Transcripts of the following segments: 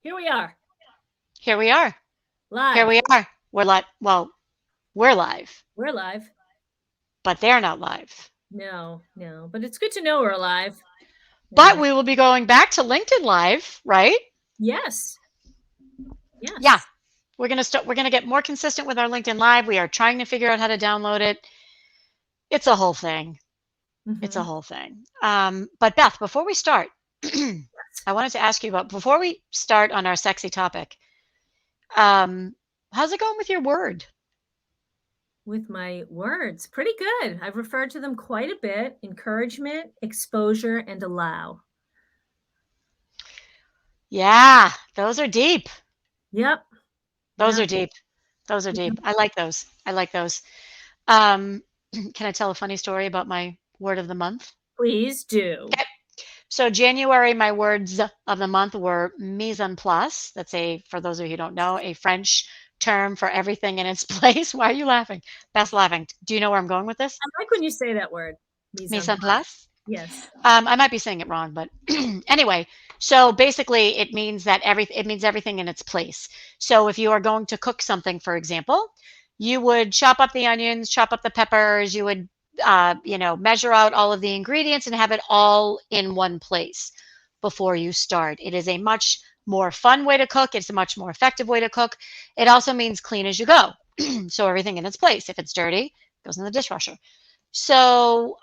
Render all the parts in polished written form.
Here we are, Here we are. Here live. we are. We're live. Well, we're live, We're live. but they're not live. No, no, but it's good to know we're alive. But And we will be going back to LinkedIn Live, right? yes, Yeah. yes. We're gonna get more consistent with our LinkedIn Live. We are trying to figure out how to download it. It's a whole thing. It's a Hmm. whole thing. But Beth, before we start, I wanted to ask you about before we start on our sexy topic, um, how's it going with your word? With my words, pretty good. I've referred to them quite a bit: encouragement, exposure, and allow. Yeah, those are deep. Yep, Those yep. are deep. Those are Yep. deep. I like those. I like those. Um, can I tell a funny story about my word of the month? Please do. Okay. So January, my words of the month were mise en place. That's for those of you who don't know, a French term for everything in its place. Why are you laughing? Beth's laughing. Do you know where I'm going with this? I like when you say that word, mise Mise en en place. place? Yes. I might be saying it wrong, but anyway, so basically it means everything in its place. So if you are going to cook something, for example, you would chop up the onions, chop up the peppers, you would measure out all of the ingredients and have it all in one place before you start. It is a much more fun way to cook. It's a much more effective way to cook. It also means clean as you go. So everything in its place. If it's dirty, it goes in the dishwasher. So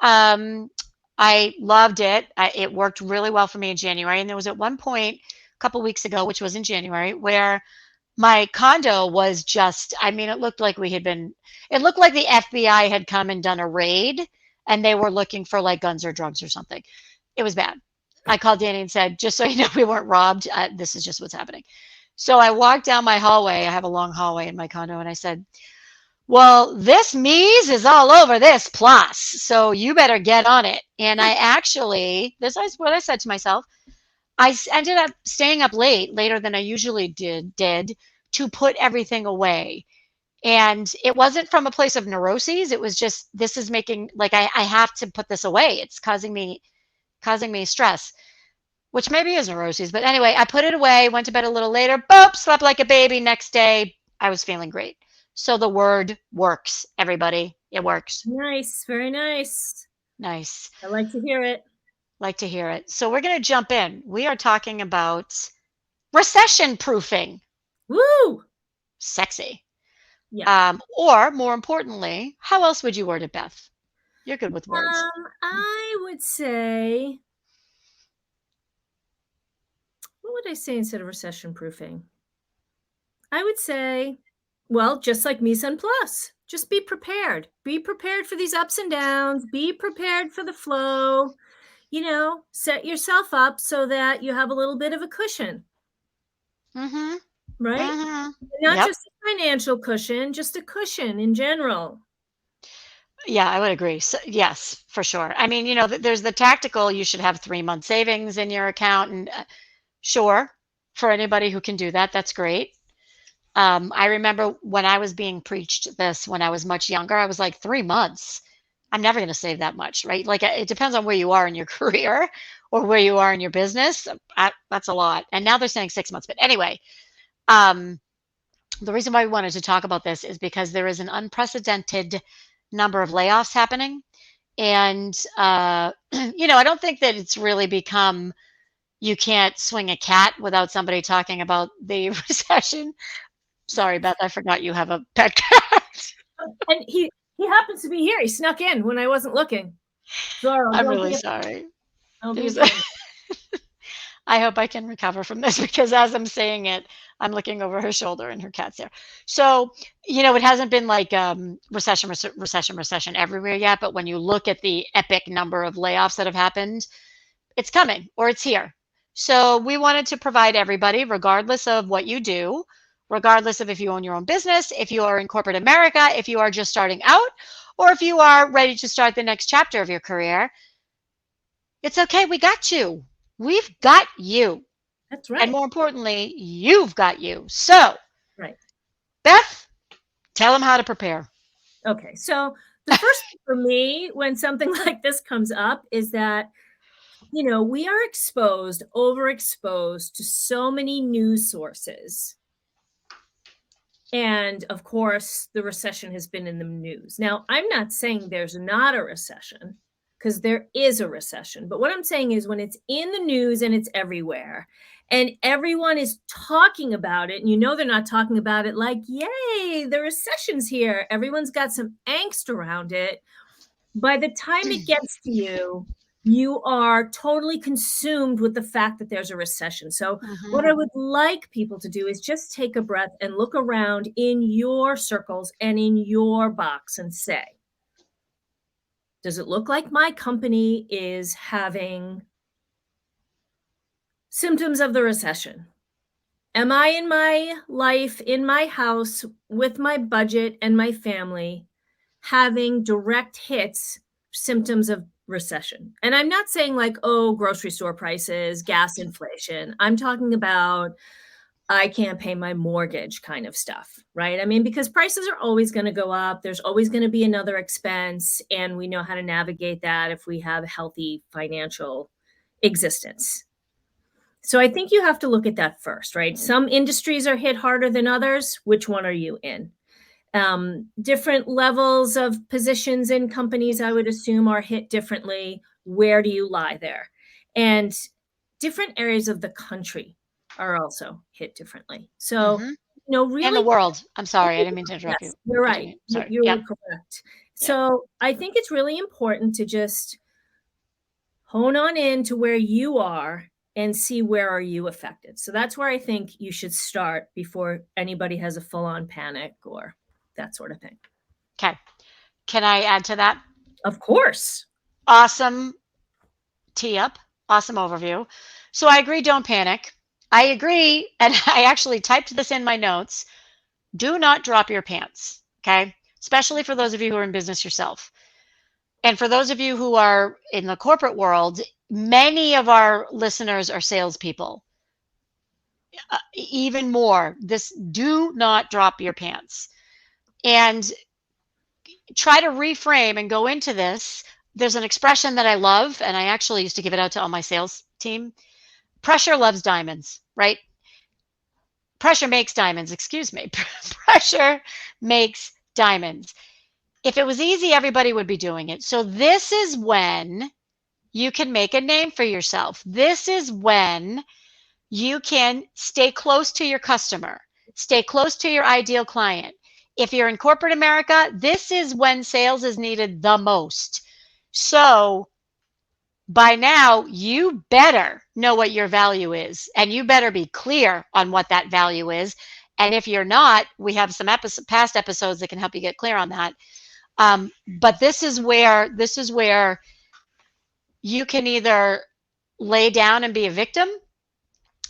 I loved it. It worked really well for me in January. And there was at one point a couple weeks ago, which was in January, where my condo was just, I mean, it looked like the FBI had come and done a raid and they were looking for like guns or drugs or something. It was bad. I called Danny and said, just so you know, we weren't robbed. This is just what's happening. So I walked down my hallway. I have a long hallway in my condo. And I said, well, this Mies is all over this plus, so you better get on it. And I actually, this is what I said to myself. Ended up staying up later than I usually did to put everything away. And it wasn't from a place of neuroses. It was just this is making like I have to put this away. It's causing me stress, which maybe is neuroses. But anyway, I put it away, went to bed a little later, boop, slept like a baby. Next day, I was feeling great. So the word works, everybody. It works. Nice. Very nice. Nice. I like to hear it. Like to hear it. So we're going to jump in. We are talking about recession proofing. Woo! Sexy. Yeah. Or more importantly, how else would you word it, Beth? You're good with words. I would say, what would I say instead of recession proofing? I would say, well, just like mise en place, just be prepared. Be prepared for these ups and downs. Be prepared for the flow. Set yourself up so that you have a little bit of a cushion, Mm-hmm. right? Mm-hmm. Not Yep. just a financial cushion, just a cushion in general. Yeah, I would agree. So, yes, for sure. I mean, there's the tactical, you should have 3 month savings in your account. And sure, for anybody who can do that, that's great. I remember when I was being preached this when I was much younger, I was like, 3 months. I'm never going to save that much, right? Like it depends on where you are in your career or where you are in your business. That's a lot. And now they're saying 6 months. But anyway, um, the reason why we wanted to talk about this is because there is an unprecedented number of layoffs happening. And, I don't think that it's really become you can't swing a cat without somebody talking about the recession. Sorry, Beth, I forgot you have a pet cat. And he happens to be here. He snuck in when I wasn't looking. Zorro, I'm really sorry. don't be There's afraid. I hope I can recover from this because as I'm saying it, I'm looking over her shoulder and her cat's there. So, it hasn't been like recession everywhere yet, but when you look at the epic number of layoffs that have happened, it's coming or it's here. So, we wanted to provide everybody, regardless of what you do, regardless of if you own your own business, if you are in corporate America, if you are just starting out, or if you are ready to start the next chapter of your career, it's okay. We got you. We've got you. That's And right. more importantly, you've got you. So, Right. Beth, tell them how to prepare. Okay. So the first thing for me when something like this comes up is that we are overexposed to so many news sources. And of course, the recession has been in the news. Now, I'm not saying there's not a recession, because there is a recession. But what I'm saying is when it's in the news and it's everywhere and everyone is talking about it, and they're not talking about it like, yay, the recession's here. Everyone's got some angst around it. By the time it gets to you, you are totally consumed with the fact that there's a recession. So what I would like people to do is just take a breath and look around in your circles and in your box and say, does it look like my company is having symptoms of the recession? Am I in my life, in my house, with my budget and my family, having direct hits, symptoms of recession? And I'm not saying like, oh, grocery store prices, gas inflation. I'm talking about I can't pay my mortgage kind of stuff, right? I mean, because prices are always going to go up. There's always going to be another expense. And we know how to navigate that if we have a healthy financial existence. So I think you have to look at that first, right? Some industries are hit harder than others. Which one are you in? Different levels of positions in companies, I would assume, are hit differently. Where do you lie there? And different areas of the country are also hit differently. So, And the really, world. I'm sorry, I didn't mean to interrupt you. yes, you're I right. didn't, sorry. You're Yep. correct. Yep. So I think it's really important to just hone on in to where you are and see where are you affected. So that's where I think you should start before anybody has a full-on panic or that sort of thing. Okay. Can I add to that? Of course. Awesome tee up. Awesome overview. So I agree, don't panic. I agree, and I actually typed this in my notes. Do not drop your pants, okay? Especially for those of you who are in business yourself. And for those of you who are in the corporate world, many of our listeners are salespeople. Even more, do not drop your pants. And try to reframe and go into this. There's an expression that I love, and I actually used to give it out to all my sales team. Pressure loves diamonds, right? Pressure makes diamonds, excuse me. Pressure makes diamonds. If it was easy, everybody would be doing it. So this is when you can make a name for yourself. This is when you can stay close to your customer, stay close to your ideal client. If you're in corporate America, this is when sales is needed the most. So by now, you better know what your value is, and you better be clear on what that value is. And if you're not, we have some past episodes that can help you get clear on that. But this is where you can either lay down and be a victim,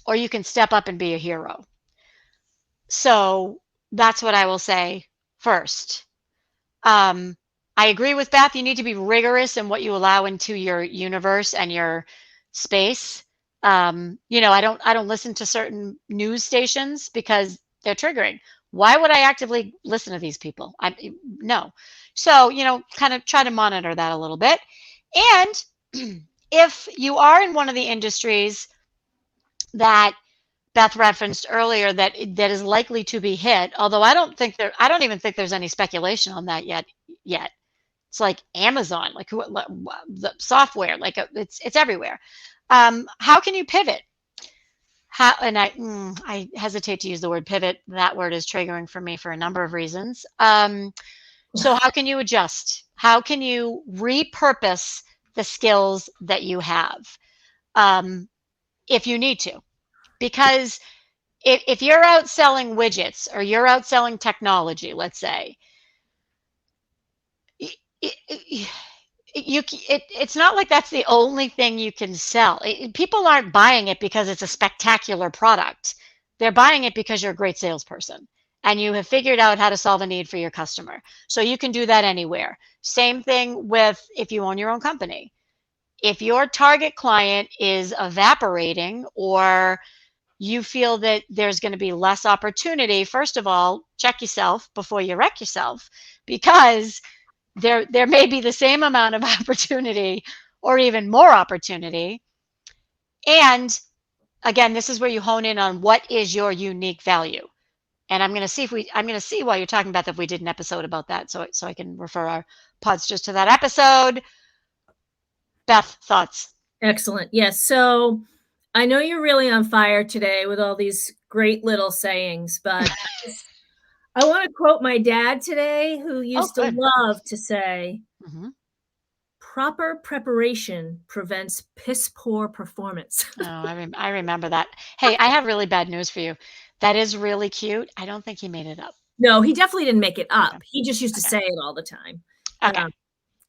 or you can step up and be a hero. So that's what I will say first. I agree with Beth. You need to be rigorous in what you allow into your universe and your space. I don't listen to certain news stations because they're triggering. Why would I actively listen to these people? No. So, kind of try to monitor that a little bit. And if you are in one of the industries that Beth referenced earlier that is likely to be hit, although I don't even think there's any speculation on that yet. It's like Amazon, like the software, like it's everywhere. How can you pivot? I hesitate to use the word pivot. That word is triggering for me for a number of reasons. So how can you adjust? How can you repurpose the skills that you have if you need to? Because if you're out selling widgets or you're out selling technology, let's say, it's not like that's the only thing you can sell. People aren't buying it because it's a spectacular product. They're buying it because you're a great salesperson and you have figured out how to solve a need for your customer. So you can do that anywhere. Same thing with if you own your own company. If your target client is evaporating or you feel that there's going to be less opportunity, first of all, check yourself before you wreck yourself, because there may be the same amount of opportunity or even more opportunity And again, this is where you hone in on what is your unique value. And I'm going to see while you're talking about that if we did an episode about that. So I can refer our pods just to that episode. Beth, thoughts? Excellent. Yes. So I know you're really on fire today with all these great little sayings, but I want to quote my dad today, who Oh, used to good. love to say, Hmm. proper preparation prevents piss poor performance. Oh, I remember that. Hey, I have really bad news for you. That is really cute. I don't think he made it up. No, he definitely didn't make it Okay. up. He just used to Okay. say it all the time. Okay.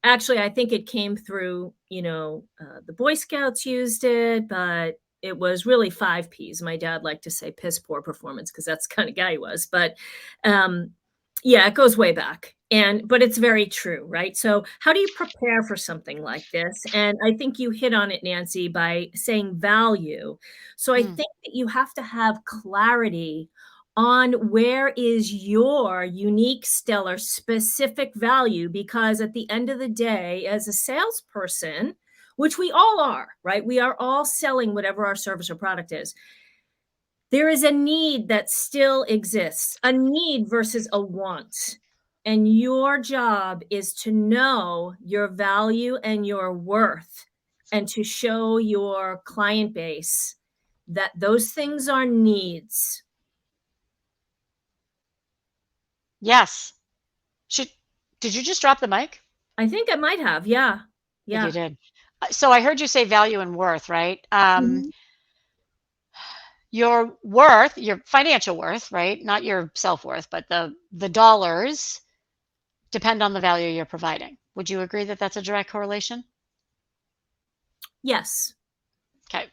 Actually, I think it came through, the Boy Scouts used it, but it was really 5 Ps. My dad liked to say piss poor performance because that's the kind of guy he was. But um, yeah, it goes way back. But it's very true, right? So, how do you prepare for something like this? And I think you hit on it, Nancy, by saying value. So, I Mm. think that you have to have clarity on where is your unique, stellar, specific value, because at the end of the day, as a salesperson, which we all are, right? We are all selling whatever our service or product is. There is a need that still exists, a need versus a want. And your job is to know your value and your worth and to show your client base that those things are needs. Yes. Should Did you just drop the mic? I think I might have. Yeah. I think you Yeah. did. So I heard you say value and worth, right? Mhm. Your worth, your financial worth, right? Not your self-worth, but the dollars depend on the value you're providing. Would you agree that that's a direct correlation? Yes. Okay.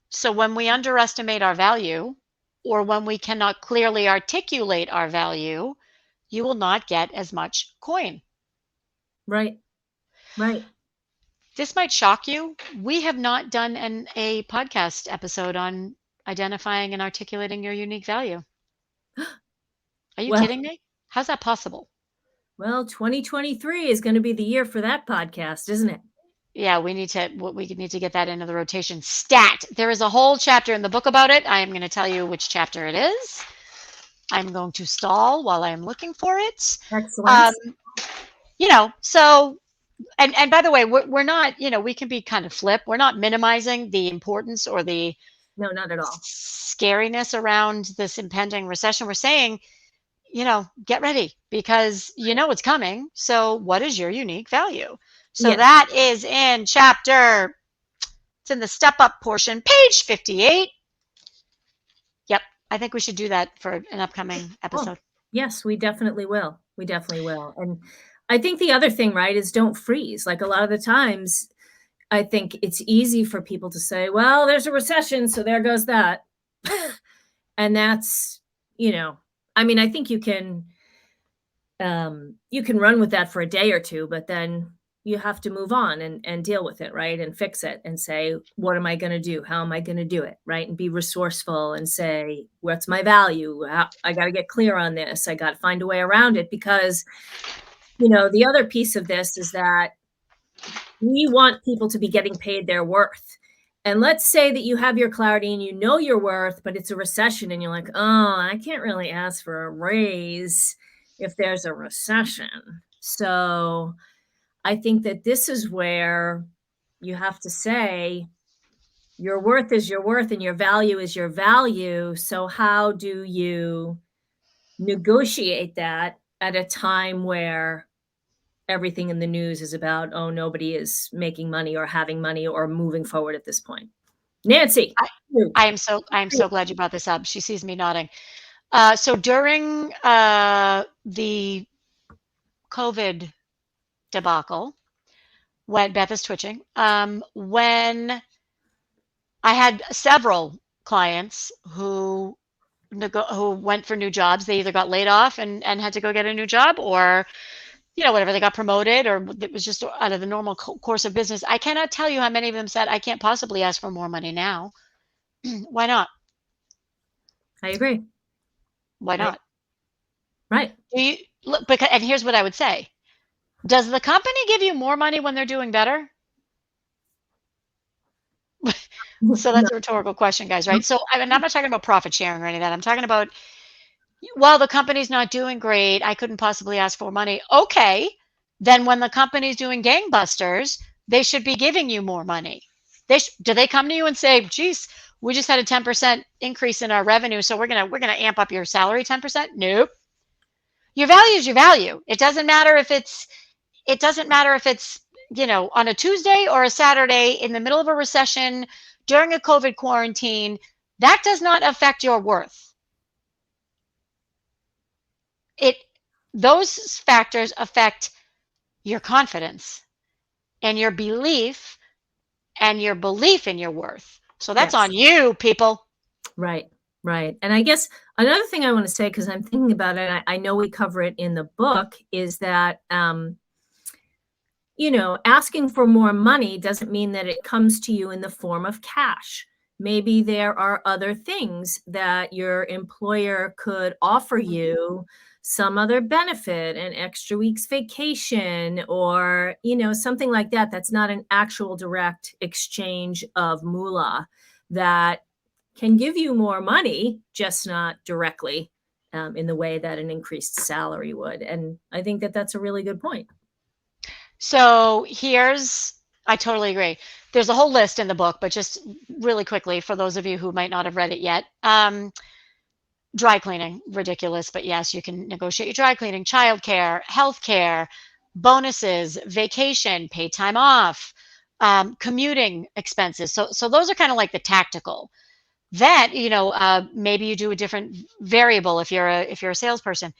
So when we underestimate our value, or when we cannot clearly articulate our value, you will not get as much coin. Right. Right. This might shock you. We have not done a podcast episode on identifying and articulating your unique value. Are you Well, kidding me? How's that possible? 2023 is going to be the year for that podcast, isn't it? Yeah, we need to get that into the rotation. Stat. There is a whole chapter in the book about it. I am going to tell you which chapter it is. I'm going to stall while I'm looking for it. Excellent. Um, so and by the way, we're not, we can be kind of flip. We're not minimizing the importance or the No, not at all. scariness around this impending recession. We're saying, get ready because it's coming. So what is your unique value? So Yes. that is in chapter, it's in the step up portion, page 58. Yep. I think we should do that for an upcoming Oh, episode. yes, we definitely will. We definitely will. And I think the other thing, right, is don't freeze. Like a lot of the times, I think it's easy for people to say, well, there's a recession, so there goes that. And that's, I mean, I think you can run with that for a day or two, but then you have to move on and deal with it, right? And fix it and say, what am I going to do? How am I going to do it? Right. And be resourceful and say, what's my value? I got to get clear on this. I got to find a way around it because, the other piece of this is that we want people to be getting paid their worth. And let's say that you have your clarity and you know your worth, but it's a recession and you're like, oh, I can't really ask for a raise if there's a recession. So I think that this is where you have to say your worth is your worth and your value is your value. So how do you negotiate that at a time where everything in the news is about, oh, nobody is making money or having money or moving forward at this point? Nancy. I, I am so glad you brought this up. She sees me nodding. So during the COVID debacle, when Beth is twitching, when I had several clients who went for new jobs, they either got laid off and had to go get a new job, or whatever, they got promoted, or it was just out of the normal course of business. I cannot tell you how many of them said, I can't possibly ask for more money now. Why not? I agree. Why I, not? right. Do you look? Because, and here's what I would say: does the company give you more money when they're doing better? So No. that's a rhetorical question, guys, right? So I'm not talking about profit sharing or any of that. I'm talking about, well, the company's not doing great. I couldn't possibly ask for money. Okay. Then when the company's doing gangbusters, they should be giving you more money. Do they come to you and say, geez, we just had a 10% increase in our revenue, so we're gonna amp up your salary 10%? Nope. Your value is your value. It doesn't matter if it's on a Tuesday or a Saturday in the middle of a recession during a COVID quarantine. That does not affect your worth. It Those factors affect your confidence and your belief in your worth. So that's Yes. on you, people. Right, right. And I guess another thing I want to say, because I'm thinking about it, I know we cover it in the book, is that asking for more money doesn't mean that it comes to you in the form of cash. Maybe there are other things that your employer could offer you, some other benefit, an extra week's vacation, or, something like that. That's not an actual direct exchange of moolah that can give you more money, just not directly in the way that an increased salary would. And I think that that's a really good point. So I totally agree. There's a whole list in the book, but just really quickly for those of you who might not have read it yet. Dry cleaning, ridiculous, but yes, you can negotiate your dry cleaning, childcare, healthcare, bonuses, vacation, paid time off, commuting expenses. So those are kind of like the tactical. That maybe you do a different variable if you're a salesperson.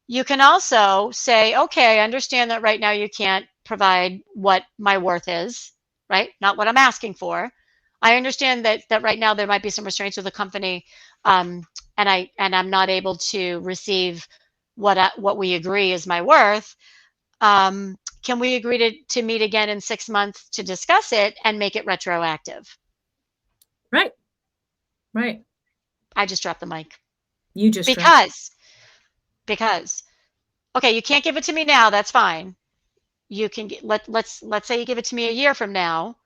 You can also say, okay, I understand that right now you can't provide what my worth is, right? Not what I'm asking for. I understand that right now there might be some restraints with the company, and I'm not able to receive what we agree is my worth. Can we agree to meet again in 6 months to discuss it and make it retroactive? Right, right. I just dropped the mic You just dropped. because because okay, you can't give it to me now. That's fine. You can let's say you give it to me a year from now.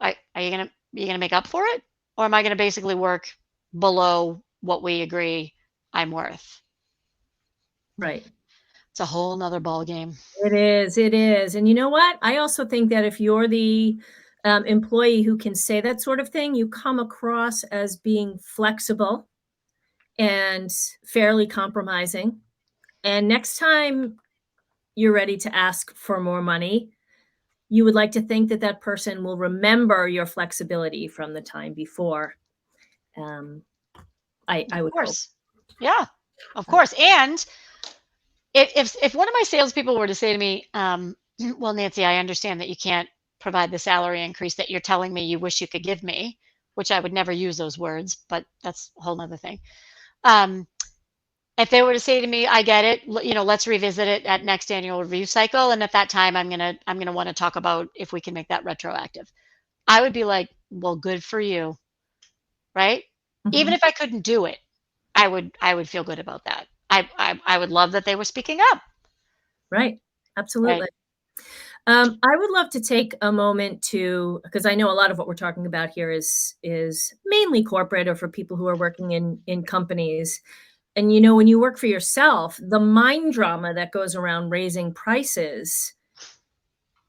Are you gonna make up for it, or am I gonna basically work below what we agree I'm worth? Right. It's a whole nother ball game. It is, it is. And you know what? I also think that if you're the employee who can say that sort of thing, you come across as being flexible and fairly compromising. And next time you're ready to ask for more money, you would like to think that that person will remember your flexibility from the time before. Um, I Of would hope. course, yeah, of course. And if one of my salespeople were to say to me, "Well, Nancy, I understand that you can't provide the salary increase that you're telling me you wish you could give me," which I would never use those words, but that's a whole nother thing. Um, if they were to say to me, "I get it, let's revisit it at next annual review cycle, and at that time, I'm gonna want to talk about if we can make that retroactive," I would be like, "Well, good for you," right? Even Mhm. if I couldn't do it, I would feel good about that. I would love that they were speaking up, Right. right? Absolutely. I would love to take a moment to, because I know a lot of what we're talking about here is mainly corporate or for people who are working in companies. And when you work for yourself, the mind drama that goes around raising prices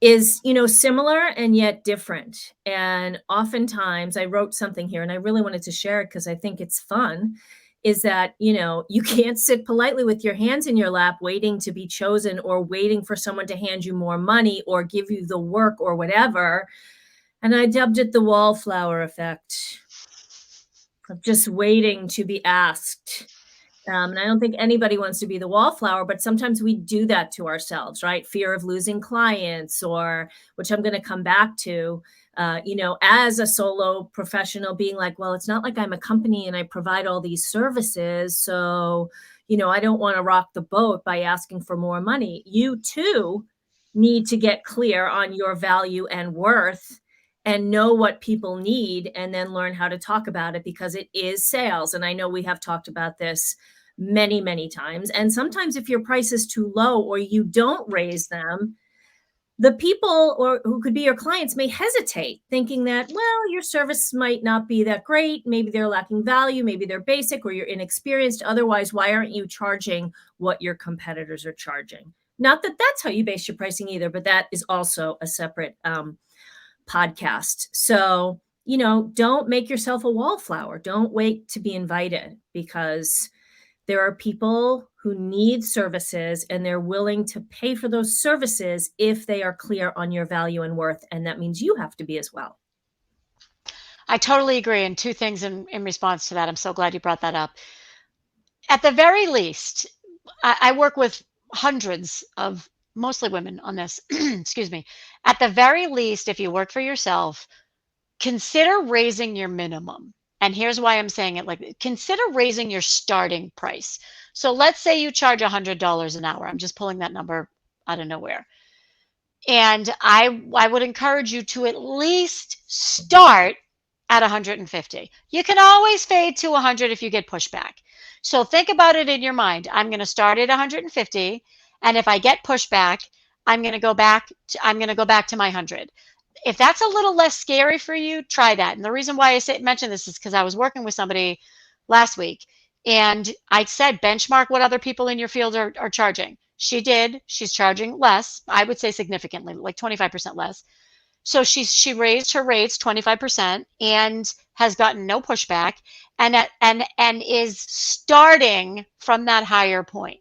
is, similar and yet different. And oftentimes I wrote something here and I really wanted to share it because I think it's fun, is that, you can't sit politely with your hands in your lap waiting to be chosen or waiting for someone to hand you more money or give you the work or whatever. And I dubbed it the wallflower effect of just waiting to be asked. And I don't think anybody wants to be the wallflower, but sometimes we do that to ourselves, right? Fear of losing clients, or which I'm going to come back to, as a solo professional, being like, well, it's not like I'm a company and I provide all these services. So, I don't want to rock the boat by asking for more money. You too need to get clear on your value and worth and know what people need and then learn how to talk about it because it is sales. And I know we have talked about this many times. And sometimes if your price is too low or you don't raise them, the people or who could be your clients may hesitate, thinking that, well, your service might not be that great. Maybe they're lacking value. Maybe they're basic or you're inexperienced. Otherwise, why aren't you charging what your competitors are charging? Not that that's how you base your pricing either, but that is also a separate podcast. So, don't make yourself a wallflower. Don't wait to be invited, because there are people who need services and they're willing to pay for those services if they are clear on your value and worth. And that means you have to be as well. I totally agree. And two things in response to that. I'm so glad you brought that up. At the very least, I work with hundreds of mostly women on this. Excuse me. At the very least, if you work for yourself, consider raising your minimum. And here's why I'm saying it like, consider raising your starting price. So let's say you charge $100 an hour. I'm just pulling that number out of nowhere. And I would encourage you to at least start at 150. You can always fade to 100 if you get pushback. So think about it in your mind. I'm going to start at 150, and if I get pushback, I'm going to go back to my 100. If that's a little less scary for you, try that. And the reason why I mention this is because I was working with somebody last week, and I said, benchmark what other people in your field are charging. She did. She's charging less. I would say significantly, like 25% less. So she raised her rates 25% and has gotten no pushback, and is starting from that higher point.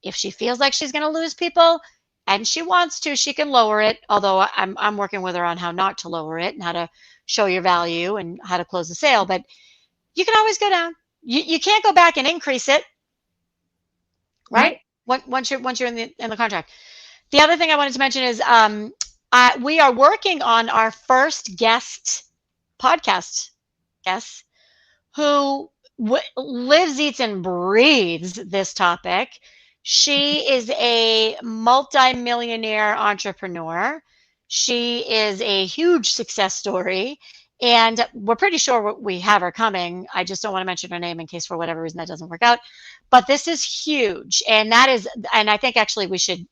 If she feels like she's going to lose people and she wants to, she can lower it. Although I'm working with her on how not to lower it and how to show your value and how to close the sale. But you can always go down. You can't go back and increase it, right? Right. Once you're in the contract. The other thing I wanted to mention is we are working on our first podcast guest who lives, eats, and breathes this topic. She is a multimillionaire entrepreneur. She is a huge success story. And we're pretty sure we have her coming. I just don't want to mention her name in case for whatever reason that doesn't work out. But this is huge. And I think actually we should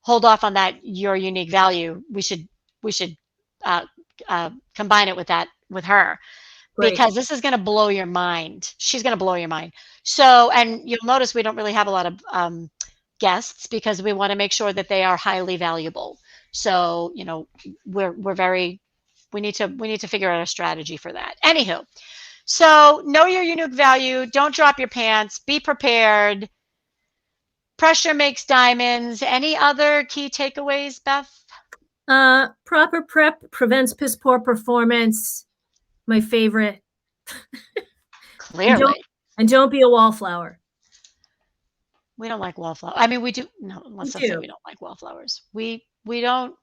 hold off on that, your unique value. We should combine it with her, Great. because this is going to blow your mind. She's going to blow your mind. So, and you'll notice we don't really have a lot of guests because we want to make sure that they are highly valuable. So, we need to figure out a strategy for that. Anywho, so know your unique value. Don't drop your pants. Be prepared. Pressure makes diamonds. Any other key takeaways, Beth? Proper prep prevents piss poor performance. My favorite. Clearly. And don't be a wallflower. We don't like wallflowers. I mean, we do. No, let's not say we don't like wallflowers. We don't.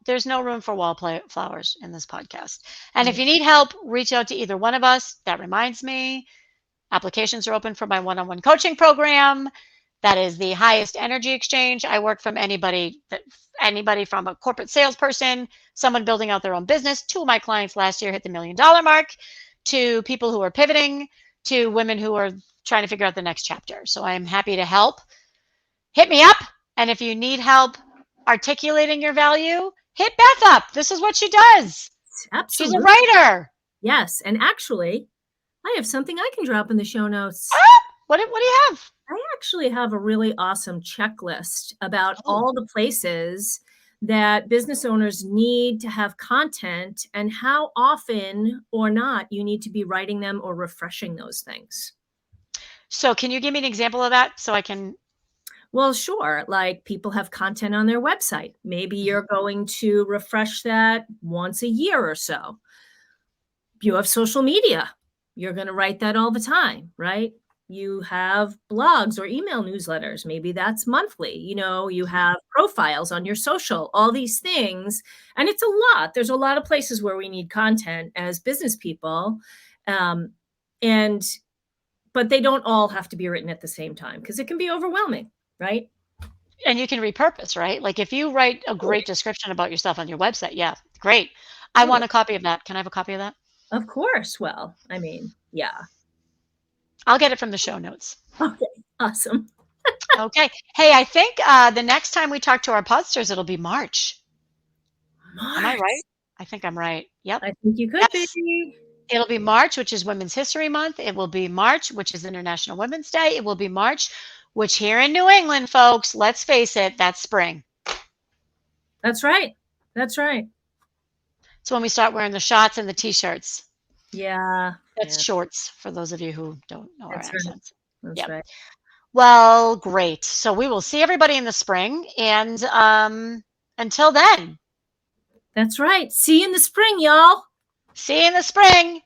There's no room for wallflowers in this podcast. And if you need help, reach out to either one of us. That reminds me, applications are open for my one-on-one coaching program. That is the highest energy exchange. I work from anybody from a corporate salesperson, someone building out their own business. 2 of my clients last year hit the $1 million mark, to people who are pivoting, to women who are trying to figure out the next chapter. So I'm happy to help. Hit me up. And if you need help articulating your value, hit Beth up. This is what she does. Absolutely. She's a writer. Yes. And actually, I have something I can drop in the show notes. What do you have? I actually have a really awesome checklist about all the places that business owners need to have content and how often or not you need to be writing them or refreshing those things. So can you give me an example of that so I can? Well, sure. Like, people have content on their website. Maybe you're going to refresh that once a year or so. You have social media. You're going to write that all the time, right? You have blogs or email newsletters. Maybe that's monthly. You have profiles on your social, all these things. And it's a lot. There's a lot of places where we need content as business people. But they don't all have to be written at the same time, because it can be overwhelming, right? And you can repurpose, right? Like if you write a great description about yourself on your website, yeah, great. I want a copy of that. Can I have a copy of that? Of course. Well, yeah. I'll get it from the show notes. Okay, awesome. Okay. Hey, I think the next time we talk to our podsters, it'll be March. Am I right? March. I think I'm right. Yep. I think you could Yes. be. It'll be March, which is Women's History Month. It will be March, which is International Women's Day. It will be March, which here in New England, folks, let's face it, that's spring. That's right. That's right. It's when we start wearing the shorts and the t-shirts. Yeah. That's Yeah. shorts for those of you who don't know our That's right. accents. That's Yep. right. Well, great. So we will see everybody in the spring. And until then, That's right. See you in the spring, y'all. see you in the spring.